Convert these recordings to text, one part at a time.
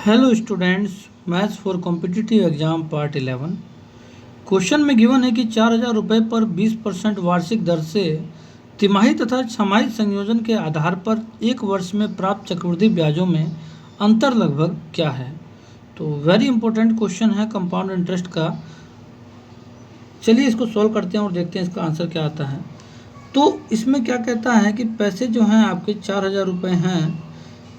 Hello students, maths for competitive exam part 11। Question में given है कि 4,000 रुपये पर 20% वार्षिक दर से तिमाही तथा छमाही संयोजन के आधार पर एक वर्ष में प्राप्त चक्रवृद्धि ब्याजों में अंतर लगभग क्या है। तो वेरी इंपॉर्टेंट क्वेश्चन है कंपाउंड इंटरेस्ट का। चलिए इसको सॉल्व करते हैं और देखते हैं इसका आंसर क्या आता है। तो इसमें क्या कहता है कि पैसे जो हैं आपके 4,000 रुपये हैं,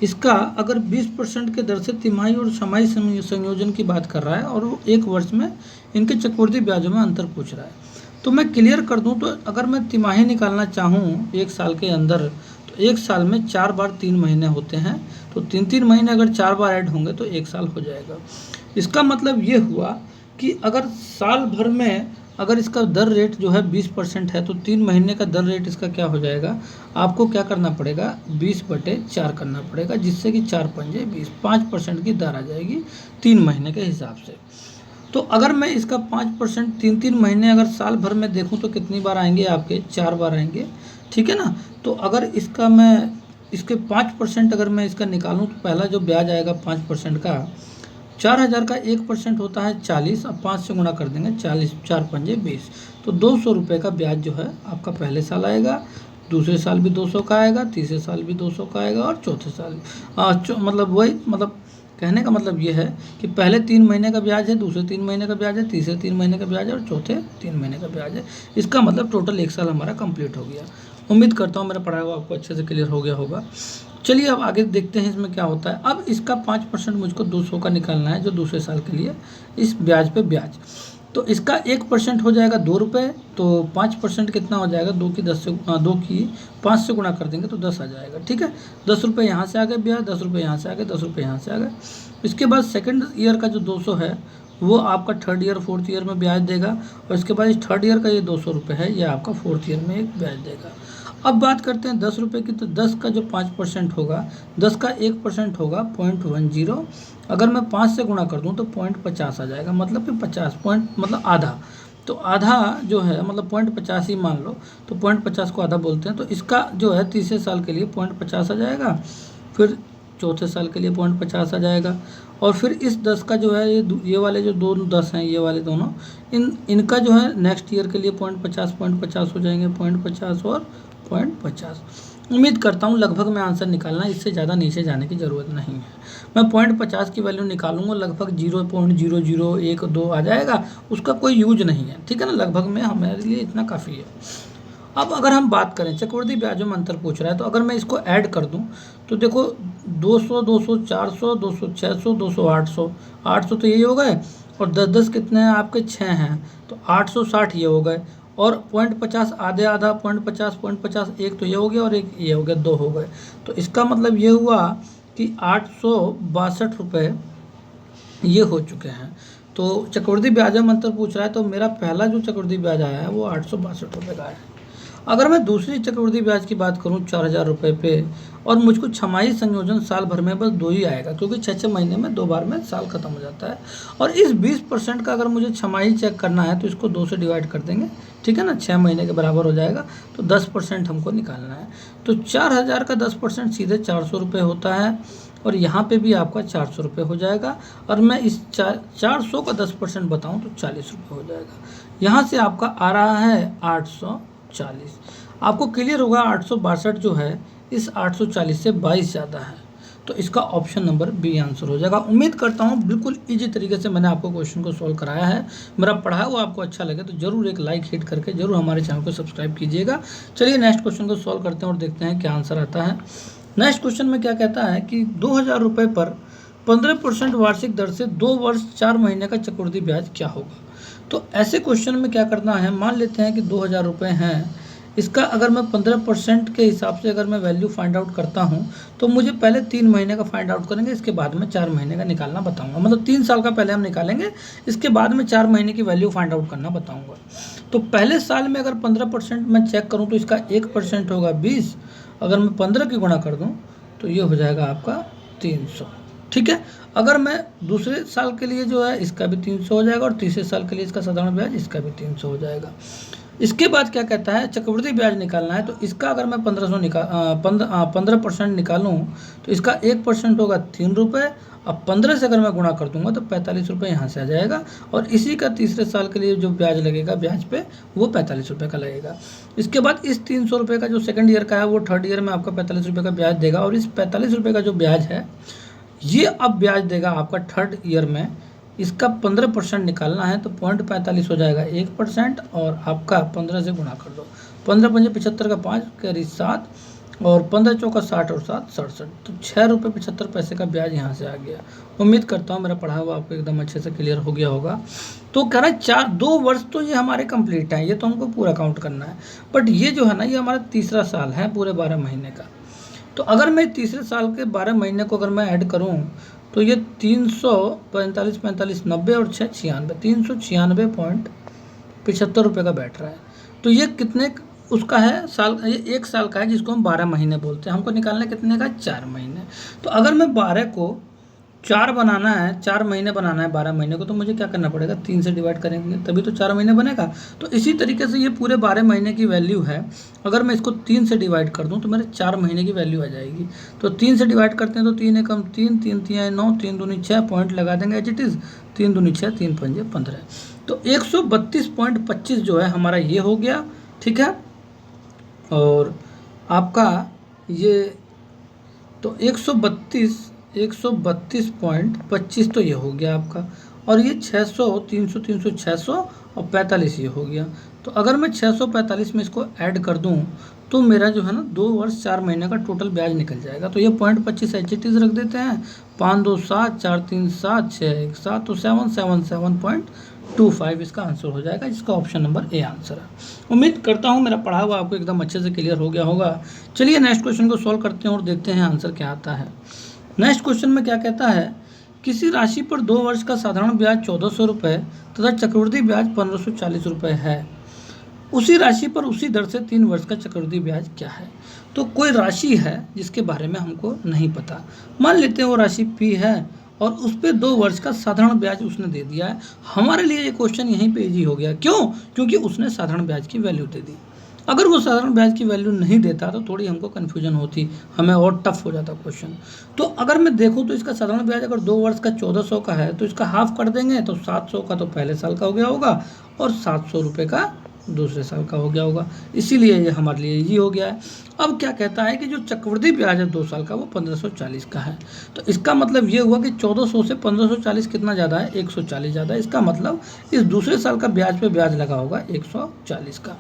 इसका अगर 20% के दर से तिमाही और छमाही संयोजन की बात कर रहा है और वो एक वर्ष में इनके चक्रवृद्धि ब्याजों में अंतर पूछ रहा है। तो मैं क्लियर कर दूं, तो अगर मैं तिमाही निकालना चाहूं एक साल के अंदर, तो एक साल में 4 बार 3 महीने होते हैं, तो 3-3 महीने अगर 4 बार ऐड होंगे तो एक साल हो जाएगा। इसका मतलब ये हुआ कि अगर साल भर में अगर इसका दर रेट जो है 20% है, तो 3 महीने का दर रेट इसका क्या हो जाएगा, आपको क्या करना पड़ेगा, 20/4 करना पड़ेगा, जिससे कि 4 पंजे 20, 5% की दर आ जाएगी 3 महीने के हिसाब से। तो अगर मैं इसका 5% 3-3 महीने अगर साल भर में देखूं तो कितनी बार आएंगे, आपके 4 बार आएंगे, ठीक है ना। तो अगर इसका मैं इसके 5% अगर मैं इसका निकालूं तो पहला जो ब्याज आएगा 5% का, 4,000 का 1% होता है 40, अब 5 से गुणा कर देंगे, 40, 4 पंजे 20, तो 200 रुपये का ब्याज जो है आपका पहले साल आएगा, दूसरे साल भी 200 का आएगा, तीसरे साल भी 200 का आएगा और चौथे साल मतलब वही, मतलब कहने का मतलब ये है कि पहले 3 महीने का ब्याज है, दूसरे 3 महीने का ब्याज है, तीसरे 3 महीने का ब्याज है और चौथे 3 महीने का ब्याज है। इसका मतलब टोटल एक साल हमारा कंप्लीट हो गया। उम्मीद करता हूँ मेरा पढ़ाया हुआ आपको अच्छे से क्लियर हो गया होगा। चलिए अब आगे देखते हैं इसमें क्या होता है। अब इसका 5% मुझको 200 का निकालना है, जो दूसरे साल के लिए इस ब्याज पे ब्याज। तो इसका 1% हो जाएगा 2 रुपये, तो 5% कितना हो जाएगा, 2 की 5 से गुणा कर देंगे तो 10 आ जाएगा, ठीक है। 10 रुपये यहाँ से आ गए ब्याज, 10 रुपये यहाँ से आ गए, 10 रुपये यहाँ से आ गए। इसके बाद सेकंड ईयर का जो 200 है वो आपका थर्ड ईयर फोर्थ ईयर में ब्याज देगा, और इसके बाद इस थर्ड ईयर का ये 200 रुपये है, ये आपका फोर्थ ईयर में एक ब्याज देगा। अब बात करते हैं 10 रुपये की, तो 10 का जो 5% होगा, 10 का 1% होगा 0.10। अगर मैं 5 से गुणा कर दूं तो 0.50 आ जाएगा, मतलब कि 50 पॉइंट मतलब आधा। तो आधा जो है मतलब 0.50 ही मान लो, तो 0.50 को आधा बोलते हैं। तो इसका जो है तीसरे साल के लिए 0.50 आ जाएगा, फिर चौथे साल के लिए 0.50 आ जाएगा, और फिर इस 10 का जो है ये वाले जो दो 10 हैं, ये वाले दोनों इनका जो है नेक्स्ट ईयर के लिए 0.50 हो जाएंगे, 0.50 और 0.50। उम्मीद करता हूँ लगभग में आंसर निकालना, इससे ज़्यादा नीचे जाने की ज़रूरत नहीं है। मैं 0.50 की वैल्यू निकालूंगा, लगभग 0.0012 आ जाएगा, उसका कोई यूज नहीं है, ठीक है ना। लगभग में हमारे लिए इतना काफ़ी है। अब अगर हम बात करें चक्रवृद्धि ब्याजों में अंतर पूछ रहा है, तो अगर मैं इसको ऐड कर दूं तो देखो 200, 200, 400, 200, 600, 200, 800, 800 तो यही हो गए, और 10-10 कितने हैं आपके, 6 हैं, तो 860 ये हो गए, और 0.50 आधे आधा 0.50 एक तो ये हो गया और एक ये हो गया, 2 हो गए। तो इसका मतलब ये हुआ कि 862 रुपये ये हो चुके हैं। तो चक्रवृद्धि ब्याज में अंतर पूछ रहा है, तो मेरा पहला जो चक्रवृद्धि ब्याज आया है वो 862 रुपये का है। अगर मैं दूसरी चक्रवृद्धि ब्याज की बात करूं 4,000 रुपये पे, और मुझको छमाही संयोजन साल भर में बस 2 ही आएगा, क्योंकि 6-6 महीने में 2 बार में साल खत्म हो जाता है। और इस 20% का अगर मुझे छमाही चेक करना है तो इसको 2 से डिवाइड कर देंगे, ठीक है ना, 6 महीने के बराबर हो जाएगा, तो 10% हमको निकालना है। तो 4,000 का 10% सीधे 400 रुपये होता है, और यहाँ पे भी आपका 400 रुपये हो जाएगा, और मैं इस 400 का 10% बताऊँ तो 40 रुपये हो जाएगा। यहाँ से आपका आ रहा है 840। आपको क्लियर होगा 862 जो है इस 840 से 22 ज़्यादा है, तो इसका ऑप्शन नंबर बी आंसर हो जाएगा। उम्मीद करता हूँ बिल्कुल इजी तरीके से मैंने आपको क्वेश्चन को सॉल्व कराया है। मेरा पढ़ा हुआ आपको अच्छा लगे तो जरूर एक लाइक हिट करके जरूर हमारे चैनल को सब्सक्राइब कीजिएगा। चलिए नेक्स्ट क्वेश्चन को सॉल्व करते हैं और देखते हैं क्या आंसर आता है। नेक्स्ट क्वेश्चन में क्या कहता है कि 2,000 रुपये पर 15% वार्षिक दर से 2 वर्ष 4 महीने का चक्रवृद्धि ब्याज क्या होगा। तो ऐसे क्वेश्चन में क्या करना है, मान लेते हैं कि 2,000 रुपये हैं, इसका अगर मैं 15% के हिसाब से अगर मैं वैल्यू फाइंड आउट करता हूं, तो मुझे पहले 3 महीने का फाइंड आउट करेंगे, इसके बाद में 4 महीने का निकालना बताऊंगा। मतलब 3 साल का पहले हम निकालेंगे, इसके बाद में 4 महीने की वैल्यू फाइंड आउट करना बताऊंगा। तो पहले साल में अगर 15% मैं चेक करूँ तो इसका 1% होगा 20, अगर मैं 15 की गुणा कर दूँ तो ये हो जाएगा आपका 300, ठीक है। अगर मैं दूसरे साल के लिए जो है इसका भी 300 हो जाएगा और तीसरे साल के लिए इसका साधारण ब्याज इसका भी 300 हो जाएगा। इसके बाद क्या कहता है, चक्रवृद्धि ब्याज निकालना है। तो इसका अगर मैं 15% निकालूँ तो इसका 1% होगा 3 रुपये। अब 15 से अगर मैं गुणा कर दूंगा तो 45 रुपये यहाँ से आ जाएगा। और इसी का तीसरे साल के लिए जो ब्याज लगेगा ब्याज पे वो 45 रुपये का लगेगा। इसके बाद इस 300 रुपये का जो सेकंड ईयर का है वो थर्ड ईयर में आपका 45 रुपये का ब्याज देगा। और इस 45 रुपये का जो ब्याज है ये अब ब्याज देगा आपका थर्ड ईयर में। इसका 15% निकालना है तो 0.45 हो जाएगा 1%। और आपका 15 से गुणा कर दो, 15 पंजे 75 का 5 कैरी 7 और 15 चौका 60 और 7 67। तो 6 रुपये 75 पैसे का ब्याज यहाँ से आ गया। उम्मीद करता हूँ मेरा पढ़ा हुआ आपको एकदम अच्छे से क्लियर हो गया होगा। तो कह रहा है 2 वर्ष तो ये हमारे कंप्लीट हैं, ये तो हमको पूरा काउंट करना है। बट ये जो है ना ये हमारा तीसरा साल है पूरे 12 महीने का। तो अगर मैं तीसरे साल के 12 महीने को अगर मैं ऐड करूं तो ये 345 45 90 और 6 96 396.75 रुपये का बैठ रहा है। तो ये कितने उसका है साल, ये 1 साल का है जिसको हम 12 महीने बोलते हैं। हमको निकालना है कितने का, 4 महीने। तो अगर मैं 12 को 4 बनाना है, 4 महीने बनाना है 12 महीने को, तो मुझे क्या करना पड़ेगा, 3 से डिवाइड करेंगे तभी तो 4 महीने बनेगा। तो इसी तरीके से ये पूरे 12 महीने की वैल्यू है। अगर मैं इसको 3 से डिवाइड कर दूं तो मेरे 4 महीने की वैल्यू आ जाएगी। तो 3 से डिवाइड करते हैं तो 3 एकम 3, 3 तिहाई 9, 3 दूनी 6, पॉइंट लगा देंगे एज इट इज़, 3 दूनी 6, 3 पंजे 15। तो 132.25 जो है हमारा ये हो गया। ठीक है। और आपका ये तो 132.25 तो ये हो गया आपका। और ये 600 300 300 600 और 45 ये हो गया। तो अगर मैं 645 में इसको ऐड कर दूं तो मेरा जो है ना 2 वर्ष 4 महीने का टोटल ब्याज निकल जाएगा। तो ये 0.25 एच रख देते हैं, 5 2 7 4 3 7 6 1 7, तो 777.25 इसका आंसर हो जाएगा, जिसका ऑप्शन नंबर ए आंसर है। उम्मीद करता हूँ मेरा पढ़ा हुआ आपको एकदम अच्छे से क्लियर हो गया होगा। चलिए नेक्स्ट क्वेश्चन को सॉल्व करते हैं और देखते हैं आंसर क्या आता है। नेक्स्ट क्वेश्चन में क्या कहता है, किसी राशि पर 2 वर्ष का साधारण ब्याज 1400 रुपये तथा चक्रवृद्धि ब्याज 1540 रुपये है। उसी राशि पर उसी दर से 3 वर्ष का चक्रवृद्धि ब्याज क्या है। तो कोई राशि है जिसके बारे में हमको नहीं पता। मान लेते हैं वो राशि P है और उस पर 2 वर्ष का साधारण ब्याज उसने दे दिया है। हमारे लिए ये क्वेश्चन यहीं पे इजी हो गया। क्यों? क्योंकि उसने साधारण ब्याज की वैल्यू दे दी। अगर वो साधारण ब्याज की वैल्यू नहीं देता तो थोड़ी हमको कन्फ्यूजन होती, हमें और टफ हो जाता क्वेश्चन। तो अगर मैं देखूं तो इसका साधारण ब्याज अगर 2 वर्ष का 1400 का है तो इसका हाफ कर देंगे तो 700 का तो पहले साल का हो गया होगा और 700 रुपये का दूसरे साल का हो गया होगा। इसीलिए ये हमारे लिए इजी हो गया है। अब क्या कहता है कि जो चक्रवृद्धि ब्याज है 2 साल का वो 1540 का है। तो इसका मतलब ये हुआ कि 1400 से 1540 कितना ज़्यादा है, 140 ज़्यादा है। इसका मतलब इस दूसरे साल का ब्याज पे ब्याज लगा होगा 140 का।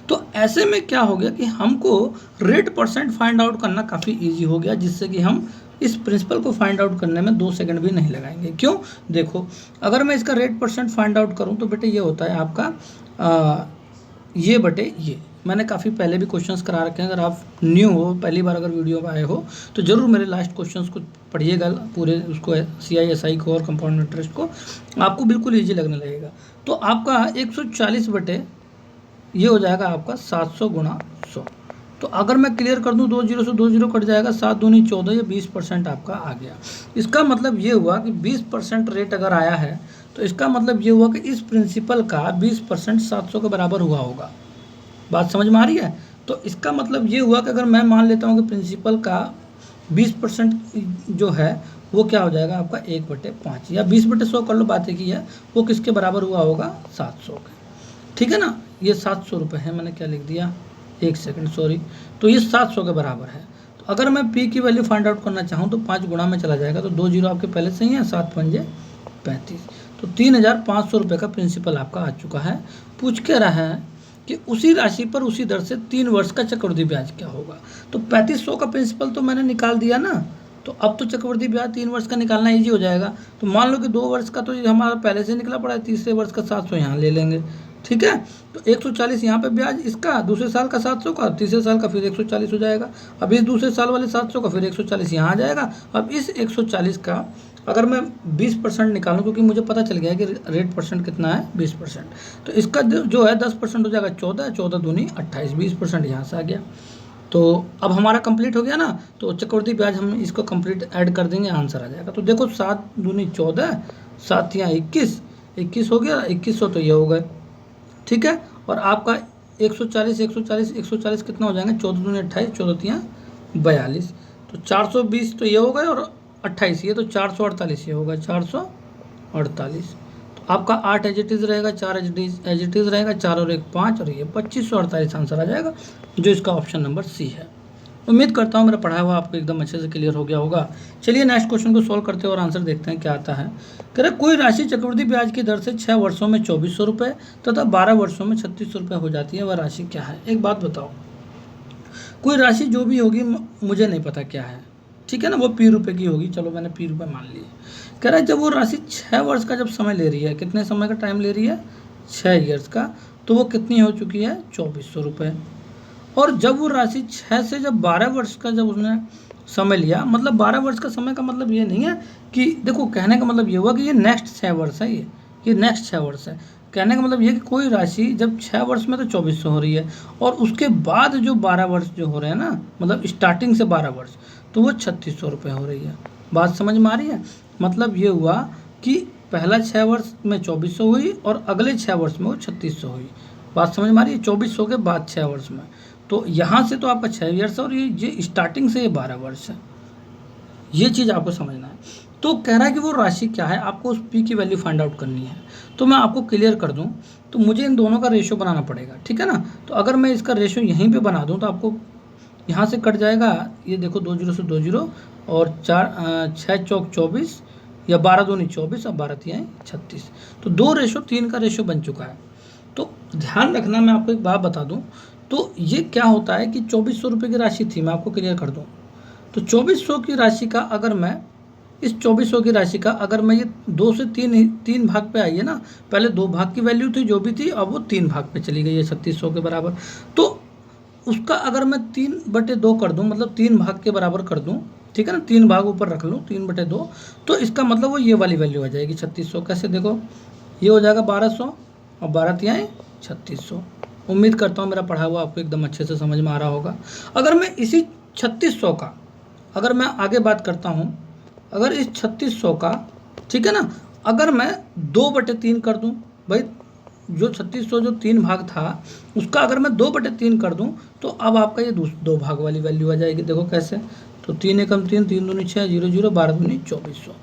तो ऐसे में क्या हो गया कि हमको रेट परसेंट फाइंड आउट करना काफ़ी इजी हो गया, जिससे कि हम इस प्रिंसिपल को फाइंड आउट करने में 2 सेकंड भी नहीं लगाएंगे। क्यों? देखो, अगर मैं इसका रेट परसेंट फाइंड आउट करूं तो बेटे ये होता है आपका ये बटे ये। मैंने काफ़ी पहले भी क्वेश्चंस करा रखे हैं। अगर आप न्यू हो, पहली बार अगर वीडियो में आए हो तो ज़रूर मेरे लास्ट क्वेश्चंस को पढ़िएगा, पूरे उसको CISI को और कंपाउंड इंटरेस्ट को, आपको बिल्कुल ईजी लगने लगेगा। तो आपका 140 बटे ये हो जाएगा आपका 700 गुणा 100। तो अगर मैं क्लियर कर दूं 2 0 से 2 0 कट जाएगा, 7 दूनी 14, ये 20% आपका आ गया। इसका मतलब ये हुआ कि 20% रेट अगर आया है तो इसका मतलब ये हुआ कि इस प्रिंसिपल का 20% 700 के बराबर हुआ होगा। बात समझ में आ रही है? तो इसका मतलब ये हुआ कि अगर मैं मान लेता हूँ कि प्रिंसिपल का 20% जो है वो क्या हो जाएगा आपका 1/5 या 20/100 कर लो, बात एक ही है। वो किसके बराबर हुआ होगा, 700 के। ठीक है ना, ये 700 रुपये है, मैंने क्या लिख दिया, 1 सेकंड सॉरी। तो ये 700 के बराबर है। तो अगर मैं P की वैल्यू फाइंड आउट करना चाहूँ तो 5 गुणा में चला जाएगा, तो 2 0 आपके पहले से ही हैं, 7 पंजे 35। तो 3500 रुपये का प्रिंसिपल आपका आ चुका है। पूछ के रहा है कि उसी राशि पर उसी दर से 3 वर्ष का चक्रवृद्धि ब्याज क्या होगा। तो 3500 का प्रिंसिपल तो मैंने निकाल दिया ना, तो अब तो चक्रवृद्धि ब्याज 3 वर्ष का निकालना ईजी हो जाएगा। तो मान लो कि 2 वर्ष का तो ये हमारा पहले से निकला पड़ा है, तीसरे वर्ष का 700 यहाँ ले लेंगे। ठीक है, तो 140 यहाँ पे ब्याज इसका, दूसरे साल का 700 का, तीसरे साल का फिर 140 हो जाएगा। अब इस दूसरे साल वाले 700 का फिर 140 यहाँ आ जाएगा। अब इस 140 का अगर मैं 20% निकालूं, क्योंकि मुझे पता चल गया है कि रेट परसेंट कितना है, 20%, तो इसका जो है 10% हो जाएगा 14, 14 दूनी 28, 20% यहाँ से आ गया। तो अब हमारा कंप्लीट हो गया ना, तो चक्रवृद्धि ब्याज हम इसको कंप्लीट ऐड कर देंगे, आंसर आ जाएगा। तो देखो 7 दूनी 14, 7 यहाँ 21, 21 हो गया, 2100 तो ये हो गए, ठीक है। और आपका 140 140 140 कितना हो जाएंगे, 14 दूनी 28, 14 तियाँ 42, तो 420 तो ये हो गए, और 28 ये, तो 448 ये होगा, 448। तो आपका 8 एज इट इज़ रहेगा, 4 एज इट इज़ रहेगा, 4 और 1 5, और ये 2548 आंसर आ जाएगा, जो इसका ऑप्शन नंबर सी है। उम्मीद करता हूँ मेरा पढ़ाया हुआ आपको एकदम अच्छे से क्लियर हो गया होगा। चलिए नेक्स्ट क्वेश्चन को सॉल्व करते हैं और आंसर देखते हैं क्या आता है। कह रहे कोई राशि चक्रवृद्धि ब्याज की दर से 6 वर्षों में 2400 रुपये तथा 12 वर्षों में 3600 रुपये हो जाती है, वह राशि क्या है। एक बात बताओ, कोई राशि जो भी होगी मुझे नहीं पता क्या है, ठीक है ना, वो पी रुपये की होगी, चलो मैंने पी रुपये मान लिए। कह रहा है जब वो राशि 6 वर्ष का जब समय ले रही है, कितने समय का टाइम ले रही है, 6 ईयर्स का, तो वो कितनी हो चुकी है, 2400 रुपये। और जब वो राशि 6 से जब 12 वर्ष का जब उसने समय लिया, मतलब 12 वर्ष का समय का मतलब ये नहीं है कि, देखो कहने का मतलब ये हुआ कि ये नेक्स्ट 6 वर्ष है, ये नेक्स्ट 6 वर्ष है। कहने का मतलब ये कि कोई राशि जब 6 वर्ष में तो 2400 हो रही है, और उसके बाद जो 12 वर्ष जो हो रहे हैं ना, मतलब स्टार्टिंग से 12 वर्ष, तो वो 3600 रुपये हो रही है। बात समझ में आ रही है। मतलब ये हुआ कि पहला 6 वर्ष में 2400 हुई और अगले 6 वर्ष में वो 3600 हुई। बात समझ में आ रही है, 2400 के बाद 6 वर्ष में, तो यहाँ से तो आपका 6 ईयर्स है, और ये स्टार्टिंग से ये 12 वर्ष है, ये चीज़ आपको समझना है। तो कह रहा है कि वो राशि क्या है, आपको उस पी की वैल्यू फाइंड आउट करनी है। तो मैं आपको क्लियर कर दूं, तो मुझे इन दोनों का रेशो बनाना पड़ेगा, ठीक है ना। तो अगर मैं इसका रेशो यहीं पे बना दूं, तो आपको यहाँ से कट जाएगा, ये देखो 2 0 से 2 0, और 6 चौक 24, या 12 दूनी 24, और 12 तियाँ 36, तो 2:3 का रेशो बन चुका है। तो ध्यान रखना, मैं आपको एक बात बता दूँ, तो ये क्या होता है कि 2400 रुपये की राशि थी, मैं आपको क्लियर कर दूँ। तो 2400 की राशि का अगर मैं, इस 2400 की राशि का अगर मैं ये 2 से 3 भाग पे आई है ना, पहले 2 भाग की वैल्यू थी जो भी थी, अब वो 3 भाग पे चली गई है 3600 के बराबर। तो उसका अगर मैं 3/2 कर दूं, मतलब 3 भाग के बराबर कर दूं, ठीक है ना, 3 भाग ऊपर रख लूँ, 3/2, तो इसका मतलब वो ये वाली वैल्यू आ जाएगी 3600। कैसे, देखो ये हो जाएगा 1200, और 12 तियाँ 3600। उम्मीद करता हूँ मेरा पढ़ा हुआ आपको एकदम अच्छे से समझ में आ रहा होगा। अगर मैं इसी 3600 का, अगर मैं आगे बात करता हूँ, अगर इस 3600 का, ठीक है ना, अगर मैं 2/3 कर दूँ, भाई जो 3600 जो 3 भाग था उसका अगर मैं 2/3 कर दूँ, तो अब आपका ये 2 भाग वाली वैल्यू आ जाएगी। देखो कैसे, तो 3 एकम 3, 3 दूनी 6, 0 0, 12 दूनी 2400।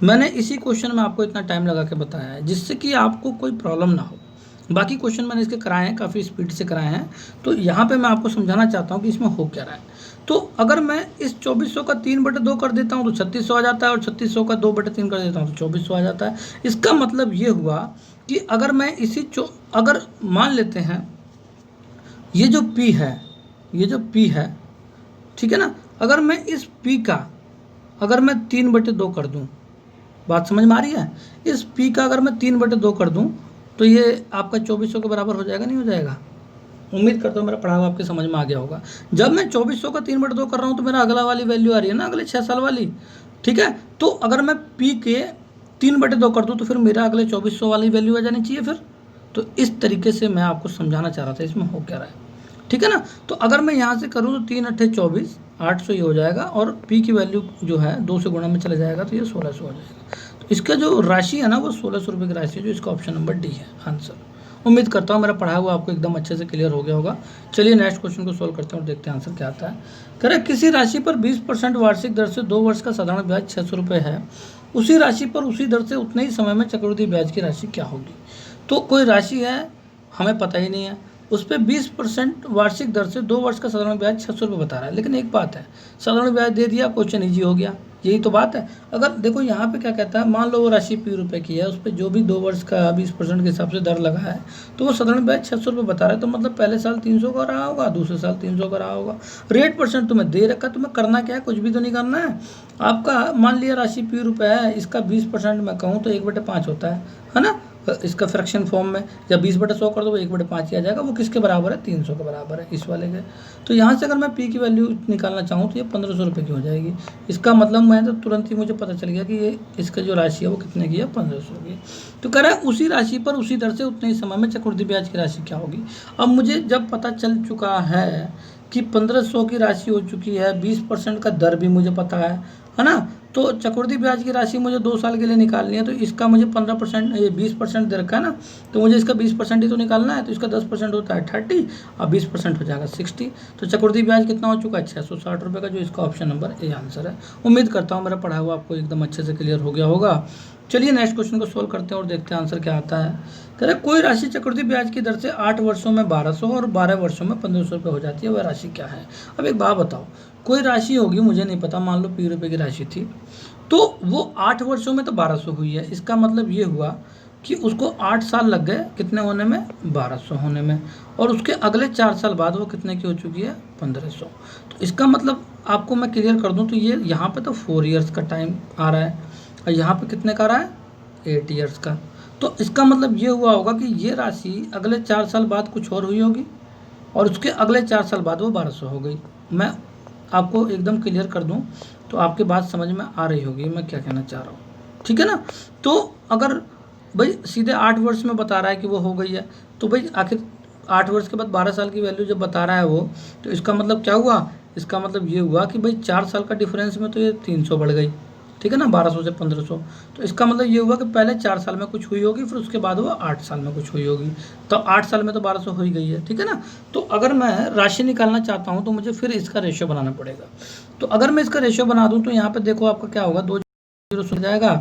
मैंने इसी क्वेश्चन में आपको इतना टाइम लगा के बताया है, जिससे कि आपको कोई प्रॉब्लम ना हो। बाकी क्वेश्चन मैंने इसके कराए हैं, काफ़ी स्पीड से कराए हैं, तो यहाँ पे मैं आपको समझाना चाहता हूँ कि इसमें हो क्या रहा है। तो अगर मैं इस 2400 का 3/2 कर देता हूँ तो 3600 आ जाता है, और 3600 का 2/3 कर देता हूँ तो 2400 आ जाता है। इसका मतलब ये हुआ कि अगर मैं अगर मान लेते हैं ये जो P है, ये जो P है, ठीक है ना, अगर मैं इस P का अगर मैं 3/2 कर दूँ, बात समझ में आ रही है, इस P का अगर मैं 3/2 कर दूँ, तो ये आपका 2400 के बराबर हो जाएगा, नहीं हो जाएगा। उम्मीद करता हूँ मेरा पढ़ा हुआ आपके समझ में आ गया होगा। जब मैं 2400 का 3/2 कर रहा हूँ, तो मेरा अगला वाली वैल्यू आ रही है ना, अगले 6 साल वाली, ठीक है। तो अगर मैं P के 3/2 कर दूँ, तो फिर मेरा अगले 2400 वाली वैल्यू आ जानी चाहिए फिर। तो इस तरीके से मैं आपको समझाना चाह रहा था इसमें हो क्या रहा है, ठीक है ना। तो अगर मैं यहाँ से करूँ तो 3 8 24, 800 ये हो जाएगा, और P की वैल्यू जो है 2 से गुणा में चला जाएगा, तो ये 1600 हो जाएगा। तो इसका जो राशि है ना, वो 1600 रुपये की राशि है, जो इसका ऑप्शन नंबर डी है आंसर। उम्मीद करता हूँ मेरा पढ़ा हुआ आपको एकदम अच्छे से क्लियर हो गया होगा। चलिए नेक्स्ट क्वेश्चन को सोल्व करते हैं और देखते हैं आंसर क्या आता है। कह रहे किसी राशि पर 20% वार्षिक दर से 2 वर्ष का साधारण ब्याज 600 रुपये है, उसी राशि पर उसी दर से उतने ही समय में चक्रवृद्धि ब्याज की राशि क्या होगी। तो कोई राशि है, हमें पता ही नहीं है, उस पर 20% वार्षिक दर से 2 वर्ष का साधारण ब्याज 600 रुपये बता रहा है। लेकिन एक बात है, साधारण ब्याज दे दिया, क्वेश्चन ईजी हो गया, यही तो बात है। अगर देखो यहाँ पे क्या कहता है, मान लो वो राशि P रुपये की है, उस पर जो भी 2 वर्ष का 20% के हिसाब से दर लगा है, तो वो साधारण ब्याज 600 रुपये बता रहा है। तो मतलब पहले साल 300 का रहा होगा, दूसरे साल 300 का रहा होगा। रेट परसेंट तुम्हें दे रखा, तुम्हें करना क्या है, कुछ भी तो नहीं करना है आपका। मान लिया राशि P रुपये है, इसका 20% मैं कहूँ तो 1/5 होता है ना, इसका फ्रैक्शन फॉर्म में। जब 20/100 कर दो, वो 1/5 ही आ जाएगा। वो किसके बराबर है, 300 के बराबर है, इस वाले के। तो यहाँ से अगर मैं P की वैल्यू निकालना चाहूँ तो ये 1500 रुपये की हो जाएगी। इसका मतलब मैं तो तुरंत ही मुझे पता चल गया कि ये इसका जो राशि है वो कितने की है, 1500 की। तो कह रहा है उसी राशि पर उसी दर से उतने ही समय में चक्रवृद्धि ब्याज की राशि क्या होगी। अब मुझे जब पता चल चुका है कि 1500 की राशि हो चुकी है, 20% का दर भी मुझे पता है ना। तो चक्रवृद्धि ब्याज की राशि मुझे 2 साल के लिए निकालनी है, तो इसका मुझे 15% ये 20% दे रखा है ना, तो मुझे इसका 20% ही तो निकालना है। तो इसका 10% होता है 30 और 20% हो जाएगा 60। तो चक्रवृद्धि ब्याज कितना हो चुका है 660 रुपये का, जो इसका ऑप्शन नंबर ए आंसर है। उम्मीद करता हूँ मेरा पढ़ा हुआ आपको एकदम अच्छे से क्लियर हो गया होगा। चलिए नेक्स्ट क्वेश्चन को सोल्व करते हैं और देखते हैं आंसर क्या आता है। कह रहे कोई राशि चक्रवृद्धि ब्याज की दर से 8 वर्षों में 1200 और 12 वर्षों में 1500 रुपये हो जाती है, वह राशि क्या है। अब एक बात बताओ, कोई राशि होगी, मुझे नहीं पता, मान लो 20 रुपये की राशि थी, तो वो 8 वर्षों में तो 1200 हुई है। इसका मतलब ये हुआ कि उसको 8 साल लग गए कितने होने में, 1200 होने में, और उसके अगले 4 साल बाद वो कितने की हो चुकी है, 1500। तो इसका मतलब आपको मैं क्लियर कर दूं तो ये यहाँ पे तो 4 ईयर्स का टाइम आ रहा है और यहाँ पे कितने का आ रहा है, 8 ईयर्स का। तो इसका मतलब ये हुआ होगा कि ये राशि अगले 4 साल बाद कुछ और हुई होगी और उसके अगले 4 साल बाद वो 1200 हो गई। मैं आपको एकदम क्लियर कर दूं तो आपकी बात समझ में आ रही होगी मैं क्या कहना चाह रहा हूँ, ठीक है ना। तो अगर भाई सीधे 8 वर्ष में बता रहा है कि वो हो गई है, तो भाई आखिर 8 वर्ष के बाद 12 साल की वैल्यू जब बता रहा है वो, तो इसका मतलब क्या हुआ, इसका मतलब ये हुआ कि भाई 4 साल का डिफरेंस में तो ये 300 बढ़ गई, ठीक है ना, 1200 से 1500। तो इसका मतलब ये हुआ कि पहले 4 साल में कुछ हुई होगी, फिर उसके बाद वो 8 साल में कुछ हुई होगी, तो 8 साल में तो 1200 हो ही गई है, ठीक है ना। तो अगर मैं राशि निकालना चाहता हूँ तो मुझे फिर इसका रेशियो बनाना पड़ेगा। तो अगर मैं इसका रेशियो बना दूँ तो यहाँ पे देखो आपका क्या होगा, 2 जीरो हो जाएगा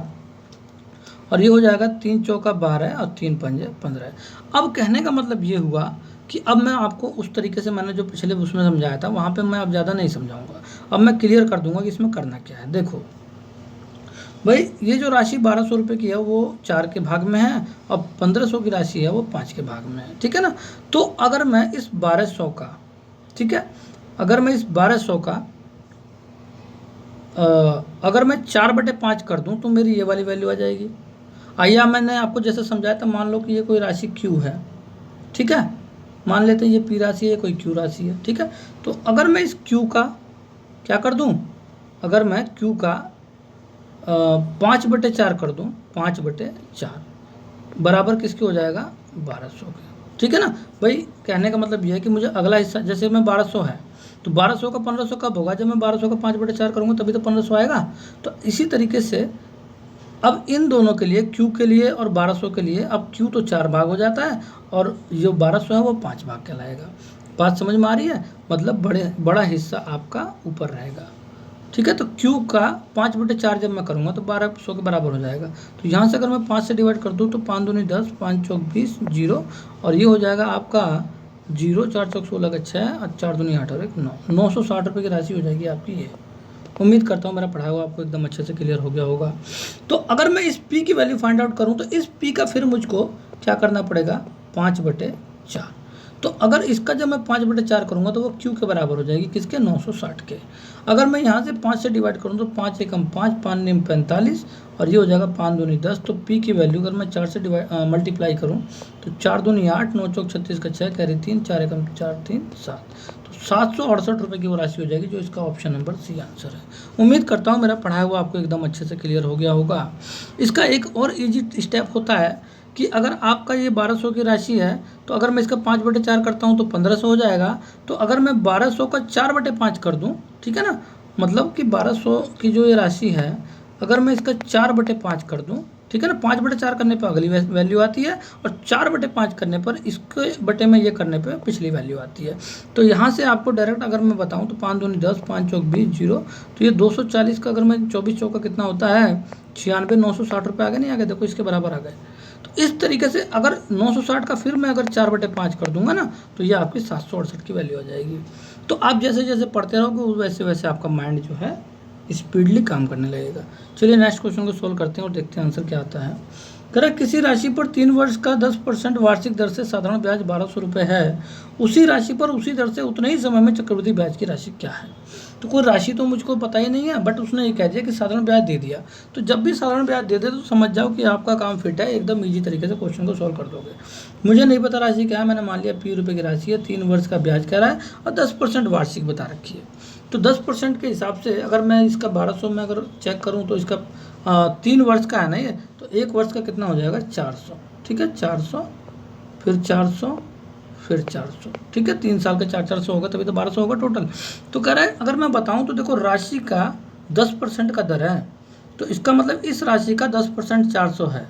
और ये हो जाएगा 3 चौका 12 और 3 पंजे 15। अब कहने का मतलब ये हुआ कि अब मैं आपको उस तरीके से मैंने जो पिछले उसमें समझाया था वहाँ पे मैं अब ज़्यादा नहीं समझाऊंगा, अब मैं क्लियर कर दूंगा कि इसमें करना क्या है। देखो भाई ये जो राशि 1200 रुपये की है वो 4 के भाग में है और 1500 की राशि है वो 5 के भाग में है, ठीक है ना। तो अगर मैं इस 1200 का, ठीक है, अगर मैं इस 1200 का अगर मैं 4/5 कर दूं तो मेरी ये वाली वैल्यू आ जाएगी। आइए मैंने आपको जैसे समझाया था, मान लो कि ये कोई राशि Q है, ठीक है, मान लेते हैं ये P राशि है, कोई Q राशि है, ठीक है। तो अगर मैं इस Q का क्या कर दूं, अगर मैं Q का 5/4 कर दूं, 5/4 बराबर किसके हो जाएगा, 1200 के, ठीक है ना। भाई कहने का मतलब यह है कि मुझे अगला हिस्सा, जैसे मैं 1200 है तो 1200 का 1500 कब होगा, जब मैं 1200 का 5/4 करूँगा तभी तो 1500 आएगा। तो इसी तरीके से अब इन दोनों के लिए, Q के लिए और 1200 के लिए, अब Q तो 4 भाग हो जाता है और जो 1200 है वो 5 भाग कहलाएगा। बात समझ में आ रही है, मतलब बड़ा हिस्सा आपका ऊपर रहेगा, ठीक है। तो Q का 5/4 जब मैं करूँगा तो 1200 के बराबर हो जाएगा। तो यहाँ से अगर मैं 5 से डिवाइड कर दूँ तो 5 दूनी 10, 5 चौक 20, 0, और ये हो जाएगा आपका 0, 4 चौक 16 का 6 और 4 दूनी 8 और 1 9, 960 रुपये की राशि हो जाएगी आपकी ये। उम्मीद करता हूँ मेरा पढ़ा हुआ आपको एकदम अच्छे से क्लियर हो गया होगा। तो अगर मैं इस P की वैल्यू फाइंड आउट करूँ तो इस P का फिर मुझको क्या करना पड़ेगा, 5/4। तो अगर इसका जब मैं 5/4 करूँगा तो वो Q के बराबर हो जाएगी, किसके, 960 के। अगर मैं यहाँ से 5 से डिवाइड करूँ तो 5 एकम 5, 5 निम 45 और ये हो जाएगा 5 दूनी 10। तो P की वैल्यू अगर मैं 4 से मल्टीप्लाई करूँ तो 4 दूनी 8, 9 चौक 36 का 6, कैरी 3, 4 एकम 4, 3 7, तो 768 रुपये की वो राशि हो जाएगी, जो इसका ऑप्शन नंबर सी आंसर है। उम्मीद करता हूँ मेरा पढ़ाया हुआ आपको एकदम अच्छे से क्लियर हो गया होगा। इसका एक और ईजी स्टेप होता है कि अगर आपका ये 1200 की राशि है तो अगर मैं इसका 5/4 करता हूँ तो 1500 हो जाएगा। तो अगर मैं 1200 का 4/5 कर दूँ, ठीक है ना, मतलब कि 1200 की जो ये राशि है अगर मैं इसका 4/5 कर दूँ, ठीक है ना, 5/4 करने पर अगली वैल्यू आती है और 4/5 करने पर इसके बटे में ये करने पर पिछली वैल्यू आती है। तो यहाँ से आपको डायरेक्ट अगर मैं बताऊँ तो 5 दूनी 10, 5 चौक 20, 0, तो ये 240 का अगर मैं 24 चौका कितना होता है, 96, 960 रुपये आ गए, नहीं आ गए, देखो इसके बराबर आ गए। तो इस तरीके से अगर 960 का फिर मैं अगर 4/5 कर दूंगा ना तो ये आपकी 768 की वैल्यू आ जाएगी। तो आप जैसे जैसे पढ़ते रहोगे वैसे वैसे आपका माइंड जो है स्पीडली काम करने लगेगा। चलिए नेक्स्ट क्वेश्चन को सोल्व करते हैं और देखते हैं आंसर क्या आता है। कह किसी राशि पर 3 वर्ष का 10% वार्षिक दर से साधारण ब्याज 1200 रुपये है, उसी राशि पर उसी दर से उतने ही समय में चक्रवृद्धि ब्याज की राशि क्या है। तो कोई राशि तो मुझको पता ही नहीं है, बट उसने ये कह दिया कि साधारण ब्याज दे दिया। तो जब भी साधारण ब्याज दे दे तो समझ जाओ कि आपका काम फिट है, एकदम ईजी तरीके से क्वेश्चन को सोल्व कर दोगे। मुझे नहीं पता राशि क्या है, मैंने मान लिया P रुपये की राशि है, 3 वर्ष का ब्याज कह रहा है और 10% वार्षिक बता रखी है। तो 10% के हिसाब से अगर मैं इसका 1200 में अगर चेक करूँ तो इसका 3 वर्ष का है ना ये, तो 1 वर्ष का कितना हो जाएगा, 400, ठीक है, 400 फिर 400 फिर 400, ठीक है, 3 साल का 400 होगा, तभी तो 1200 होगा टोटल। तो कह रहा है अगर मैं बताऊं तो देखो राशि का 10% का दर है, तो इसका मतलब इस राशि का 10% 400 है,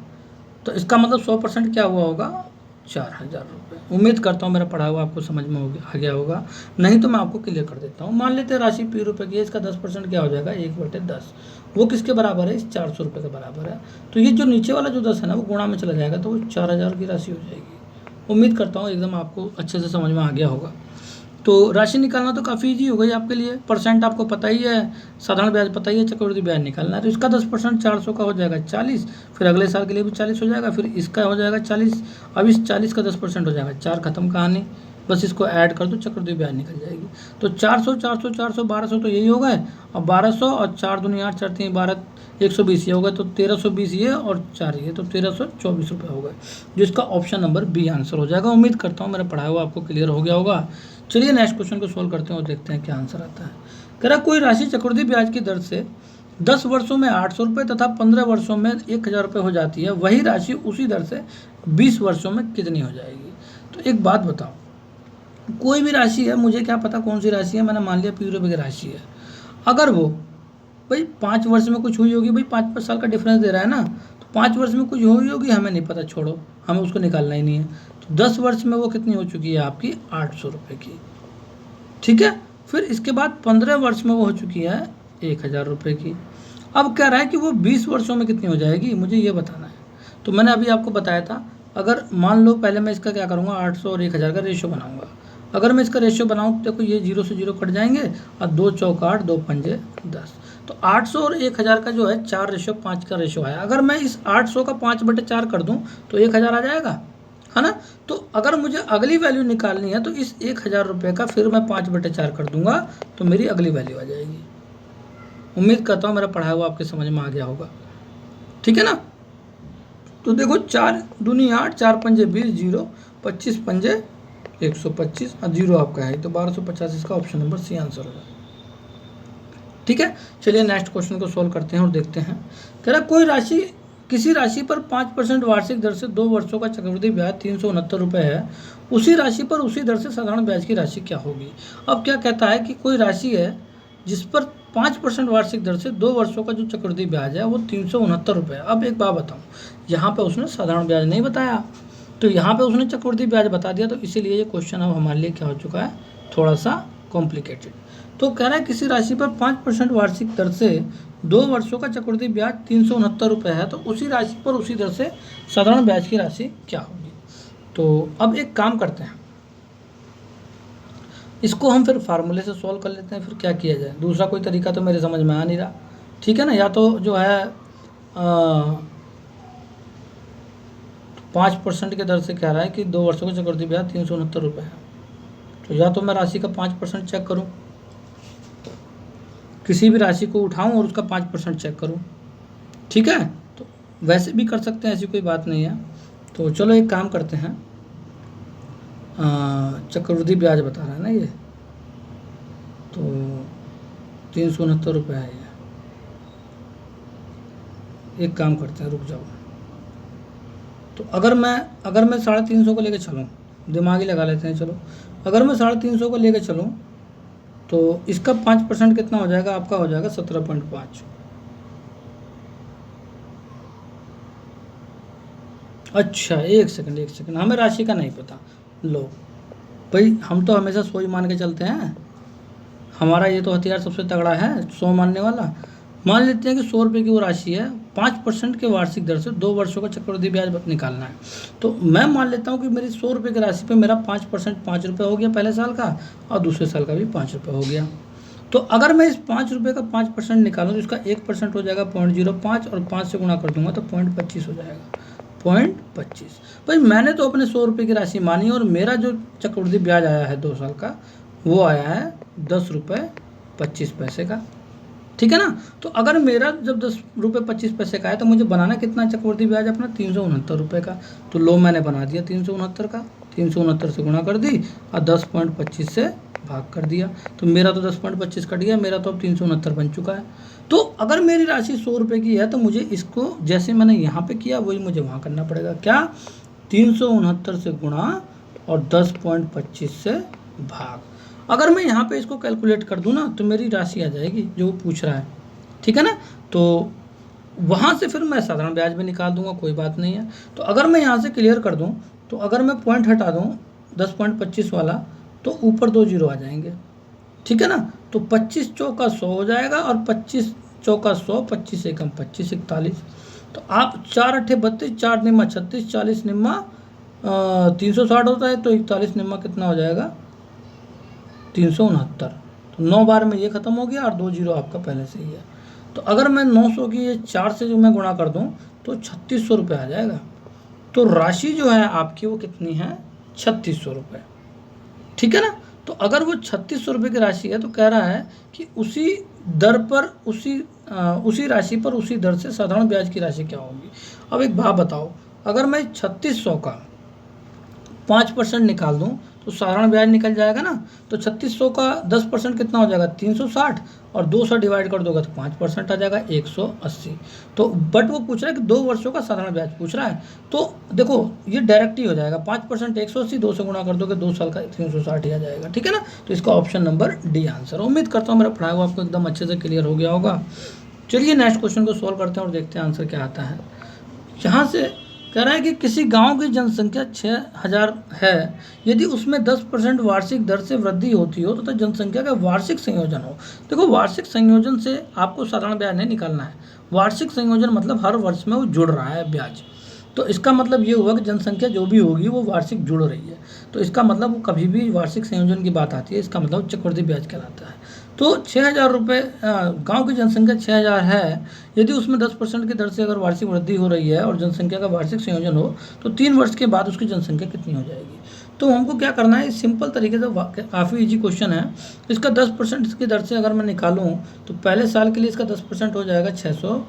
तो इसका मतलब 100% क्या हुआ होगा, 4000 रुपये। उम्मीद करता हूँ मेरा पढ़ा हुआ आपको समझ में आ गया होगा, नहीं तो मैं आपको क्लियर कर देता हूँ। मान लेते हैं राशि P रुपये की है, इसका 10% क्या हो जाएगा, 1/10, वो किसके बराबर है, इस 400 रुपये के बराबर है। तो ये जो नीचे वाला जो 10 है ना, वो गुणा में चला जाएगा, तो वो 4000 की राशि हो जाएगी। उम्मीद करता हूँ एकदम आपको अच्छे से समझ में आ गया होगा। तो राशि निकालना तो काफ़ी इजी हो गई आपके लिए, परसेंट आपको पता ही है, साधारण ब्याज पता ही है, चक्रवृद्धि ब्याज निकालना है। तो इसका 10% 400 का हो जाएगा 40, फिर अगले साल के लिए भी 40 हो जाएगा, फिर इसका हो जाएगा 40, अब इस 40 का 10% हो जाएगा 4, खत्म कहानी, बस इसको ऐड कर दो, चक्रवृद्धि ब्याज निकल जाएगी। तो 400 400 400 1200 तो यही हो गए, अब 1200 और 4 दूनी 8, 4 3 12, 120 ये हो गए, तो 1320 ये और 4 ये, तो 1324 रुपये हो गए, जिसका ऑप्शन नंबर बी आंसर हो जाएगा। उम्मीद करता हूँ मेरा पढ़ाया हुआ आपको क्लियर हो गया होगा। चलिए नेक्स्ट क्वेश्चन को सोल्व करते हैं और देखते हैं क्या आंसर आता है। कह रहा कोई राशि चक्रवृद्धि ब्याज की दर से 10 वर्षों में 800 रुपये तथा 15 वर्षों में 1000 रुपये हो जाती है, वही राशि उसी दर से 20 वर्षों में कितनी हो जाएगी। तो एक बात बताओ, कोई भी राशि है, मुझे क्या पता कौन सी राशि है, मैंने मान लिया P रुपये की राशि है, अगर वो भाई 5 वर्ष में कुछ हुई होगी, भाई 5-5 साल का डिफरेंस दे रहा है ना, तो 5 वर्ष में कुछ हुई होगी, हमें नहीं पता, छोड़ो, हमें उसको निकालना ही नहीं है। तो 10 वर्ष में वो कितनी हो चुकी है आपकी, 800 रुपये की, ठीक है। फिर इसके बाद 15 वर्ष में वो हो चुकी है 1000 रुपये की। अब कह रहा है कि वो 20 वर्षों में कितनी हो जाएगी, मुझे ये बताना है। तो मैंने अभी आपको बताया था, अगर मान लो पहले मैं इसका क्या करूँगा, 800 और 1000 का रेशियो बनाऊँगा। अगर मैं इसका रेशियो बनाऊँ तो देखो ये 0 से 0 कट जाएंगे, और 2 चौक 8, 2 पंजे 10, तो 800 और 1000 का जो है 4:5 का रेशियो आया। अगर मैं इस 800 का 5/4 कर दूं तो 1000 आ जाएगा, है ना। तो अगर मुझे अगली वैल्यू निकालनी है तो इस 1000 रुपये का फिर मैं 5/4 कर दूंगा, तो मेरी अगली वैल्यू आ जाएगी। उम्मीद करता हूँ मेरा पढ़ाया हुआ आपके समझ में आ गया होगा, ठीक है ना। तो देखो 4 दूनी 8, 4 पंजे 20, 0 25 पंजे 125 और 0 आपका है, तो 1250 इसका ऑप्शन नंबर सी आंसर होगा, ठीक है। चलिए नेक्स्ट क्वेश्चन को सोल्व करते हैं और देखते हैं। कह रहा कोई राशि, किसी राशि पर 5% वार्षिक दर से 2 वर्षों का चक्रवृद्धि ब्याज 369 रुपये है, उसी राशि पर उसी दर से साधारण ब्याज की राशि क्या होगी। अब क्या कहता है कि कोई राशि है जिस पर 5% वार्षिक दर से 2 वर्षों का जो चक्रवृद्धि ब्याज है वो 369 रुपये है। अब एक बात बताऊँ, यहाँ पर उसने साधारण ब्याज नहीं बताया, तो यहाँ पे उसने चक्रवृद्धि ब्याज बता दिया, तो इसीलिए ये क्वेश्चन अब हमारे लिए क्या हो चुका है, थोड़ा सा कॉम्प्लिकेटेड। तो कह रहा है किसी राशि पर 5% वार्षिक दर से 2 वर्षों का चक्रवृद्धि ब्याज 369 रुपये है, तो उसी राशि पर उसी दर से साधारण ब्याज की राशि क्या होगी। तो अब एक काम करते हैं, इसको हम फिर फार्मूले से सॉल्व कर लेते हैं, फिर क्या किया जाए, दूसरा कोई तरीका तो मेरे समझ में आ नहीं रहा, ठीक है ना। या तो जो है 5% के दर से कह रहा है कि 2 वर्षों का चक्रवृद्धि ब्याज 369 रुपये है, तो या तो मैं राशि का 5% चेक करूं, किसी भी राशि को उठाऊं और उसका 5% चेक करूं, ठीक है। तो वैसे भी कर सकते हैं, ऐसी कोई बात नहीं है। तो चलो एक काम करते हैं, चक्रवृद्धि ब्याज बता रहा है ना ये, तो 369 रुपये है ये। एक काम करते हैं, रुक जाओ। तो अगर मैं 350 को लेकर चलूँ, दिमाग ही लगा लेते हैं, चलो अगर मैं 350 को लेकर चलूँ तो इसका 5% कितना हो जाएगा, आपका हो जाएगा 17.5। अच्छा एक सेकंड, हमें राशि का नहीं पता। लो भाई, हम तो हमेशा 100 ही मान के चलते हैं, हमारा ये तो हथियार सबसे तगड़ा है, 100 मानने वाला। मान लेते हैं कि 100 रुपये की वो राशि है, 5% के वार्षिक दर से 2 वर्षों का चक्रवृद्धि ब्याज निकालना है। तो मैं मान लेता हूँ कि मेरी 100 रुपये की राशि पे मेरा 5% 5 रुपये हो गया पहले साल का, और दूसरे साल का भी 5 रुपये हो गया। तो अगर मैं इस 5 रुपये का 5% निकालूँ तो इसका 1% हो जाएगा 0.05, और 5 से गुणा कर दूंगा तो 0.25 हो जाएगा, 0.25। भाई मैंने तो अपने 100 रुपये की राशि मानी, और मेरा जो चक्रवृद्धि ब्याज आया है 2 साल का, वो आया है 10 रुपये 25 पैसे का, ठीक है ना। तो अगर मेरा जब 10 रुपये 25 पैसे का है, तो मुझे बनाना कितना चक्रवृद्धि ब्याज अपना, 369 रुपये का। तो लो मैंने बना दिया 369 का, 369 से गुणा कर दी और 10.25 से भाग कर दिया, तो मेरा तो 10.25 कट गया, मेरा तो अब 369 बन चुका है। तो अगर मेरी राशि 100 रुपये की है, तो मुझे इसको जैसे मैंने यहाँ पे किया वही मुझे वहाँ करना पड़ेगा, क्या, 369 से गुणा और 10.25 से भाग। अगर मैं यहाँ पे इसको कैलकुलेट कर दूँ ना तो मेरी राशि आ जाएगी जो वो पूछ रहा है, ठीक है ना। तो वहाँ से फिर मैं साधारण ब्याज भी निकाल दूंगा, कोई बात नहीं है। तो अगर मैं यहाँ से क्लियर कर दूँ तो अगर मैं पॉइंट हटा दूँ 10.25 वाला तो ऊपर 2 जीरो आ जाएंगे, ठीक है ना। तो 25 चौका 100 हो जाएगा और 25 चौका 100, 25 एकम 25, 41। तो आप 4 अट्ठे 32, 4 निम्मा 36, 40 निम्मा 360 होता है, तो 41 निम्मा कितना हो जाएगा 369। तो 9 बार में ये ख़त्म हो गया और 2 जीरो आपका पहले से ही है। तो अगर मैं 900 की ये 4 से जो मैं गुणा कर दूं तो 3600 रुपये आ जाएगा। तो राशि जो है आपकी वो कितनी है 3600 रुपये, ठीक है ना। तो अगर वो 3600 रुपये की राशि है तो कह रहा है कि उसी दर पर उसी राशि पर उसी दर से साधारण ब्याज की राशि क्या होगी। अब एक बात बताओ, अगर मैं 3600 का 5% निकाल दूं तो साधारण ब्याज निकल जाएगा ना। तो 3600 का 10% कितना हो जाएगा 360, और 200 डिवाइड कर दोगे तो 5% आ जाएगा 180। तो बट वो पूछ रहा है कि 2 वर्षों का साधारण ब्याज पूछ रहा है। तो देखो ये डायरेक्ट ही हो जाएगा, 5% 180, 2 से गुणा कर दोगे 2 साल का 360 ही आ जाएगा, ठीक है ना। तो इसका ऑप्शन नंबर डी आंसर। उम्मीद करता हूँ मेरा पढ़ाया हुआ आपको एकदम अच्छे से क्लियर हो गया होगा। चलिए नेक्स्ट क्वेश्चन को सॉल्व करते हैं और देखते हैं आंसर क्या आता है। यहाँ से कह रहा है कि किसी गांव की जनसंख्या 6000 है, यदि उसमें 10% वार्षिक दर से वृद्धि होती हो तथा जनसंख्या का वार्षिक संयोजन हो। देखो वार्षिक संयोजन से आपको साधारण ब्याज नहीं निकालना है, वार्षिक संयोजन मतलब हर वर्ष में वो जुड़ रहा है ब्याज। तो इसका मतलब ये हुआ कि जनसंख्या जो भी होगी वो वार्षिक जुड़ रही है। तो इसका मतलब वो कभी भी वार्षिक संयोजन की बात आती है, इसका मतलब चक्रवृद्धि ब्याज कहलाता है। तो 6000 रुपये, गाँव की जनसंख्या 6000 है, यदि उसमें 10% की दर से अगर वार्षिक वृद्धि हो रही है और जनसंख्या का वार्षिक संयोजन हो तो 3 वर्ष के बाद उसकी जनसंख्या कितनी हो जाएगी। तो हमको क्या करना है, सिंपल तरीके से, काफ़ी इजी क्वेश्चन है। इसका 10% की दर से अगर मैं निकालूँ तो पहले साल के लिए इसका 10% हो जाएगा 600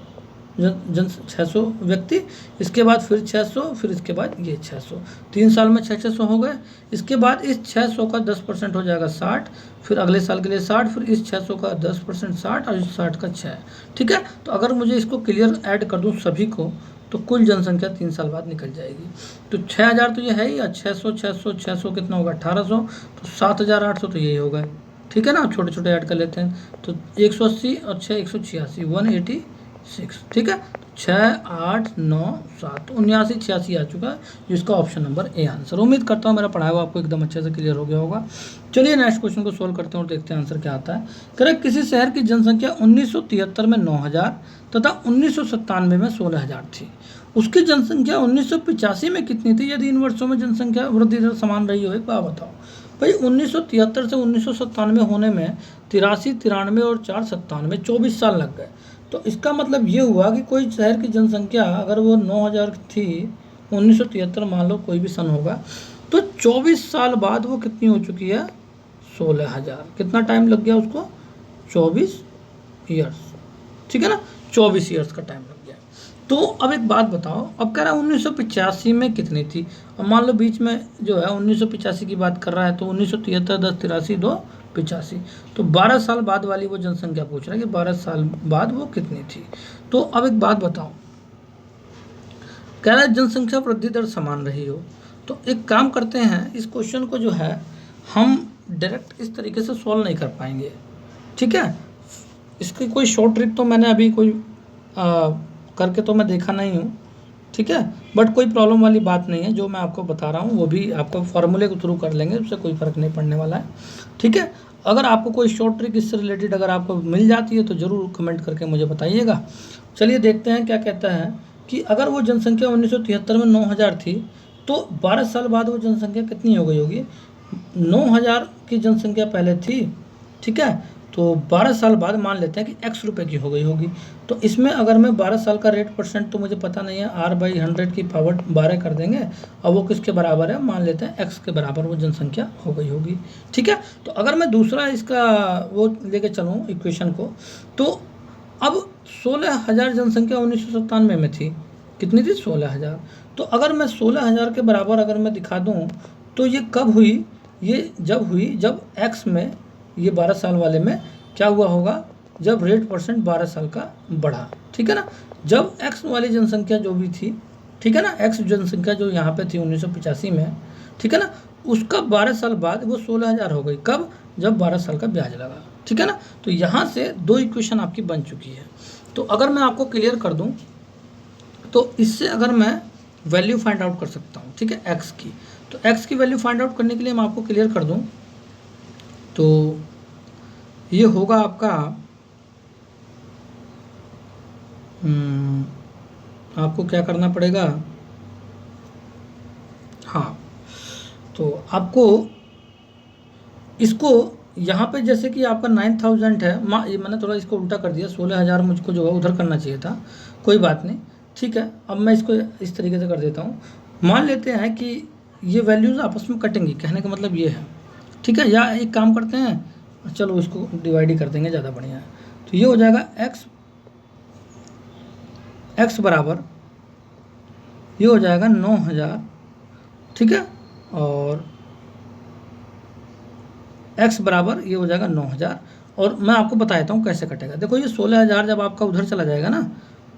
600 व्यक्ति, इसके बाद फिर 600, फिर इसके बाद ये 600, 3 साल में 600 हो गए। इसके बाद इस 600 का 10% हो जाएगा 60, फिर अगले साल के लिए 60, फिर इस 600 का 10% 60 और इस 60 का 6, ठीक है। तो अगर मुझे इसको क्लियर ऐड कर दूँ सभी को तो कुल जनसंख्या 3 साल बाद निकल जाएगी। तो 6000 तो ये है ही, 600 600 600 कितना होगा 1800, तो 7800 तो यही होगा, ठीक है ना। छोटे छोटे ऐड कर लेते हैं, तो 180 और 6 186, 186, ठीक है। 6 8 9 7 79 86 आ चुका है, जिसका ऑप्शन नंबर ए आंसर। उम्मीद करता हूँ मेरा पढ़ाया हुआ आपको एकदम अच्छे से क्लियर हो गया होगा। चलिए नेक्स्ट क्वेश्चन को सोल्व करते हैं और देखते हैं आंसर क्या आता है। करेक्ट, किसी शहर की जनसंख्या 1973 में 9000 तथा 1997 में 16000 थी। उसकी जनसंख्या 1985 में कितनी थी यदि इन वर्षों में जनसंख्या वृद्धि दर समान रही हो। एक बात बताओ भाई, 1973 से 1997 होने में 83 93 और 4 97, 24 साल लग गए। तो इसका मतलब ये हुआ कि कोई शहर की जनसंख्या अगर वो 9000 थी 1973, मान लो कोई भी सन होगा, तो 24 साल बाद वो कितनी हो चुकी है 16000। कितना टाइम लग गया उसको 24 ईयर्स, ठीक है ना, 24 ईयर्स का टाइम लग गया। तो अब एक बात बताओ, अब कह रहा है 1985 में कितनी थी। अब मान लो बीच में जो है 1985 की बात कर रहा है, तो 1973 10 83 2 85, तो 12 साल बाद वाली वो जनसंख्या पूछ रहा है कि 12 साल बाद वो कितनी थी। तो अब एक बात बताओ, कह रहा है जनसंख्या वृद्धि दर समान रही हो। तो एक काम करते हैं, इस क्वेश्चन को जो है हम डायरेक्ट इस तरीके से सॉल्व नहीं कर पाएंगे, ठीक है। इसकी कोई शॉर्ट ट्रिक तो मैंने अभी कोई करके तो मैं देखा नहीं हूँ, ठीक है। बट कोई प्रॉब्लम वाली बात नहीं है, जो मैं आपको बता रहा हूँ वो भी आपको फॉर्मूले के थ्रू कर लेंगे, उससे कोई फ़र्क नहीं पड़ने वाला है, ठीक है। अगर आपको कोई शॉर्ट ट्रिक इससे रिलेटेड अगर आपको मिल जाती है तो ज़रूर कमेंट करके मुझे बताइएगा। चलिए देखते हैं क्या कहता है कि अगर वो जनसंख्या 1973 में 9000 थी तो 12 साल बाद वो जनसंख्या कितनी हो गई होगी। 9000 की जनसंख्या पहले थी, ठीक है, तो 12 साल बाद मान लेते हैं कि x रुपये की हो गई होगी। तो इसमें अगर मैं 12 साल का रेट परसेंट तो मुझे पता नहीं है, r/100 की पावर 12 कर देंगे और वो किसके बराबर है, मान लेते हैं x के बराबर वो जनसंख्या हो गई होगी, ठीक है। तो अगर मैं दूसरा इसका वो लेके चलूँ इक्वेशन को, तो अब 16000 जनसंख्या 1997 में थी, कितनी थी 16000। तो अगर मैं 16000 के बराबर अगर मैं दिखा दूँ तो ये कब हुई, ये जब हुई जब x में, ये 12 साल वाले में क्या हुआ होगा, जब रेट परसेंट 12 साल का बढ़ा, ठीक है ना। जब x वाली जनसंख्या जो भी थी, ठीक है ना, x जनसंख्या जो यहाँ पे थी 1985 में, ठीक है ना, उसका 12 साल बाद वो 16,000 हो गई। कब? जब 12 साल का ब्याज लगा, ठीक है ना। तो यहाँ से 2 इक्वेशन आपकी बन चुकी है। तो अगर मैं आपको क्लियर कर दूँ तो इससे अगर मैं वैल्यू फाइंड आउट कर सकता हूँ, ठीक है, एक्स की। तो एक्स की वैल्यू फाइंड आउट करने के लिए मैं आपको क्लियर कर दूँ तो ये होगा आपका आपको क्या करना पड़ेगा, हाँ, तो आपको इसको यहाँ पे जैसे कि आपका 9,000 है, ये मैंने थोड़ा इसको उल्टा कर दिया, 16,000 मुझको जो है उधर करना चाहिए था, कोई बात नहीं, ठीक है। अब मैं इसको इस तरीके से कर देता हूँ। मान लेते हैं कि ये वैल्यूज़ आपस में कटेंगी, कहने का मतलब ये है, ठीक है। या एक काम करते हैं, चलो इसको डिवाइड ही कर देंगे, ज़्यादा बढ़िया है। तो ये हो जाएगा एक्स बराबर, ये हो जाएगा 9,000, ठीक है, और x बराबर ये हो जाएगा 9,000। और मैं आपको बता देता हूँ कैसे कटेगा। देखो ये 16,000 जब आपका उधर चला जाएगा ना,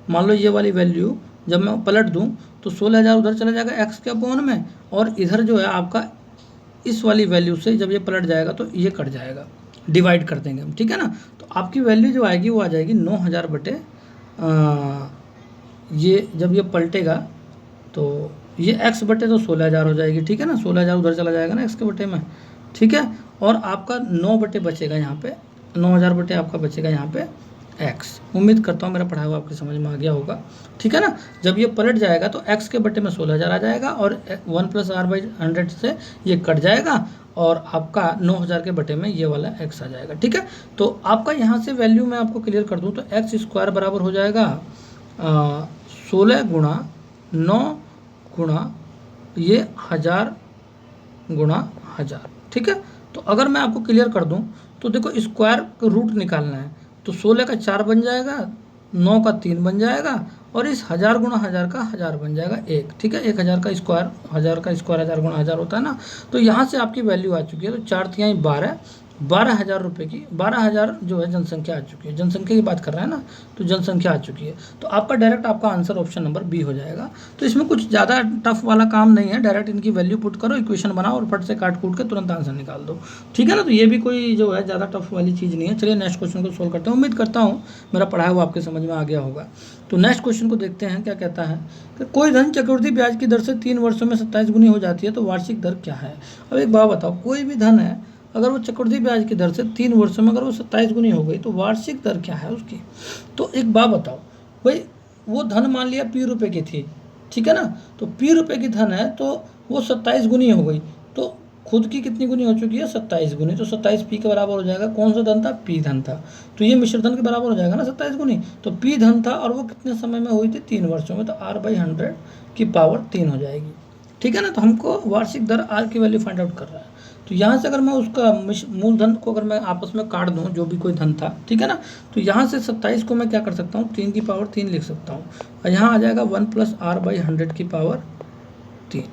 मान लो ये वाली वैल्यू जब मैं पलट दूँ तो 16,000 उधर चला जाएगा x के अपॉन में, और इधर जो है आपका इस वाली वैल्यू से जब ये पलट जाएगा तो ये कट जाएगा, डिवाइड कर देंगे हम, ठीक है ना। तो आपकी वैल्यू जो आएगी वो आ जाएगी 9,000 बटे ये जब ये पलटेगा तो ये x बटे तो 16,000 हो जाएगी, ठीक है ना। 16,000 उधर चला जाएगा ना x के बटे में, ठीक है। और आपका 9 बटे बचेगा यहाँ पे, 9,000 बटे आपका बचेगा यहाँ पे x। उम्मीद करता हूँ मेरा पढ़ा हुआ आपकी समझ में आ गया होगा, ठीक है ना। जब ये पलट जाएगा तो x के बटे में 16,000 आ जाएगा, और 1 + r/100 से ये कट जाएगा, और आपका 9,000 के बटे में ये वाला x आ जाएगा, ठीक है। तो आपका यहाँ से वैल्यू मैं आपको क्लियर कर दूँ तो x² बराबर हो जाएगा 16 गुणा 9 गुणा ये 1000 गुणा 1000, ठीक है। तो अगर मैं आपको क्लियर कर दूं तो देखो स्क्वायर का रूट निकालना है, तो 16 का 4 बन जाएगा, 9 का 3 बन जाएगा, और इस 1000 गुणा 1000 का 1000 बन जाएगा 1, ठीक है। 1000 का स्क्वायर, 1000 का स्क्वायर 1000 गुणा 1000 होता है ना। तो यहाँ से आपकी वैल्यू आ चुकी है, तो 4 तिहाई 12,000 रुपये की 12,000 जो है जनसंख्या आ चुकी है। जनसंख्या की बात कर रहे हैं ना, तो जनसंख्या आ चुकी है। तो आपका डायरेक्ट आपका आंसर ऑप्शन नंबर बी हो जाएगा। तो इसमें कुछ ज़्यादा टफ वाला काम नहीं है, डायरेक्ट इनकी वैल्यू पुट करो, इक्वेशन बनाओ और फट से काट कूट के तुरंत आंसर निकाल दो, ठीक है ना। तो ये भी कोई जो है ज़्यादा टफ वाली चीज़ नहीं है। चलिए नेक्स्ट क्वेश्चन को सोल्व करते हैं। उम्मीद करता हूँ मेरा पढ़ाया हुआ आपके समझ में आ गया होगा। तो नेक्स्ट क्वेश्चन को देखते हैं क्या कहता है कि कोई धन चक्रवृद्धि ब्याज की दर से 3 वर्षों में 27 गुनी हो जाती है तो वार्षिक दर क्या है। अब एक बात बताओ, कोई भी धन है अगर वो चक्रवृद्धि ब्याज की दर से 3 वर्षों में अगर वो 27 गुनी हो गई तो वार्षिक दर क्या है उसकी। तो एक बात बताओ भाई, वो धन मान लिया p रुपये की थी, ठीक है ना। तो p रुपये की धन है तो वो 27 गुनी हो गई, तो खुद की कितनी गुनी हो चुकी है, 27 गुनी। तो 27 p के बराबर हो जाएगा। कौन सा धन था, p धन था, तो ये मिश्र धन के बराबर हो जाएगा ना 27 गुनी। तो p धन था और वो कितने समय में हुई थी, 3 वर्षों में, तो r/100 की पावर 3 हो जाएगी, ठीक है ना। तो हमको वार्षिक दर r की वैल्यू फाइंड आउट कर रहा है। तो यहाँ से अगर मैं उसका मूलधन को अगर मैं आपस में काट दूँ, जो भी कोई धन था, ठीक है ना, तो यहाँ से 27 को मैं क्या कर सकता हूँ, 3 की पावर 3 लिख सकता हूँ, और यहाँ आ जाएगा 1 + r/100 की पावर 3।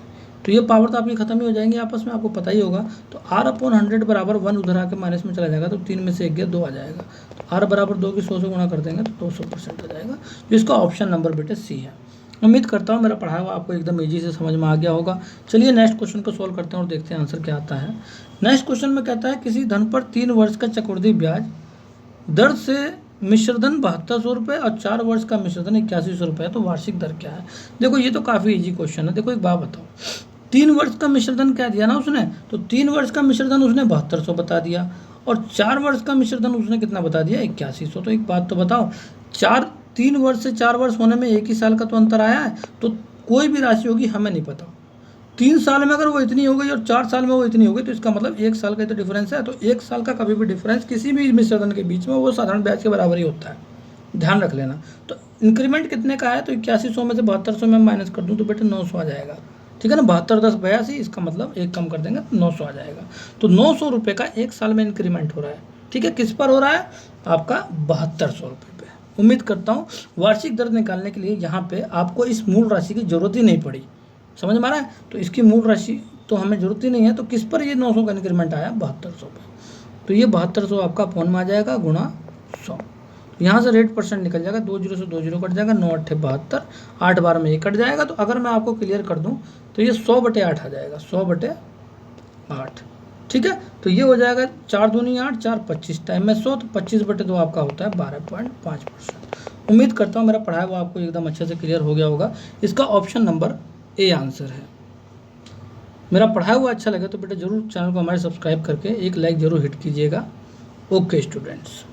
तो ये पावर तो आपकी खत्म ही हो जाएंगी आपस में, आपको पता ही होगा। तो r/100 बराबर 1 उधर आके माइनस में चला जाएगा, तो 3 में से 1 गया 2 आ जाएगा। तो r बराबर 2 की 100 से गुणा कर देंगे तो 200% आ जाएगा, जिसका ऑप्शन नंबर बेटे सी है। उम्मीद करता हूँ मेरा पढ़ाया हुआ आपको एकदम ईजी से समझ में आ गया होगा। चलिए नेक्स्ट क्वेश्चन को सोल्व करते हैं और देखते हैं आंसर क्या आता है। नेक्स्ट क्वेश्चन में कहता है किसी धन पर 3 वर्ष का चक्रवृद्धि ब्याज दर से मिश्रधन 7200 रुपये और 4 वर्ष का मिश्रधन 8100 रुपये है, तो वार्षिक दर क्या है। देखो ये तो काफ़ी ईजी क्वेश्चन है। देखो एक बात बताओ, 3 वर्ष का मिश्रधन क्या दिया ना उसने, तो 3 वर्ष का मिश्रधन उसने 7200 बता दिया, और 4 वर्ष का मिश्रधन उसने कितना बता दिया, 8100। तो एक बात तो बताओ, 3 वर्ष से 4 वर्ष होने में 1 ही साल का तो अंतर आया है, तो कोई भी राशि होगी हमें नहीं पता। 3 साल में अगर वो इतनी हो गई और 4 साल में वो इतनी हो गई, तो इसका मतलब 1 साल का तो डिफरेंस है। तो 1 साल का कभी भी डिफरेंस किसी भी मिश्रधन के बीच में वो साधारण ब्याज के बराबर ही होता है, ध्यान रख लेना। तो इंक्रीमेंट कितने का है, तो 8100 में से 7200 में माइनस कर दूँ तो बेटे 900 आ जाएगा, ठीक है ना। 72 10 82, इसका मतलब एक कम कर देंगे तो 900 आ जाएगा। तो 900 रुपये का 1 साल में इंक्रीमेंट हो रहा है, ठीक है। किस पर हो रहा है, आपका 7200 रुपये पे। उम्मीद करता हूँ वार्षिक दर निकालने के लिए यहाँ पे आपको इस मूल राशि की जरूरत ही नहीं पड़ी, समझ में आ रहा है। तो इसकी मूल राशि तो हमें जरूरत ही नहीं है, तो किस पर ये 900 का इंक्रीमेंट आया, 7200 पे। तो ये 7200 आपका अपॉन में आ जाएगा गुणा 100। तो यहाँ से रेट परसेंट निकल जाएगा, 2 0 से 2 0 कट जाएगा, 9 8 72, 8 12 में ये कट जाएगा। तो अगर मैं आपको क्लियर कर दूँ तो ये 100/8 आ जाएगा, 100/8 8। ठीक है, तो ये हो जाएगा 4 दूनी 8, 4 25 टाइम में 100, तो 25/2 आपका होता है 12.5%। उम्मीद करता हूँ मेरा पढ़ाया हुआ आपको एकदम अच्छे से क्लियर हो गया होगा। इसका ऑप्शन नंबर ए आंसर है। मेरा पढ़ाया हुआ अच्छा लगे तो बेटा जरूर चैनल को हमारे सब्सक्राइब करके एक लाइक जरूर हिट कीजिएगा। Okay students.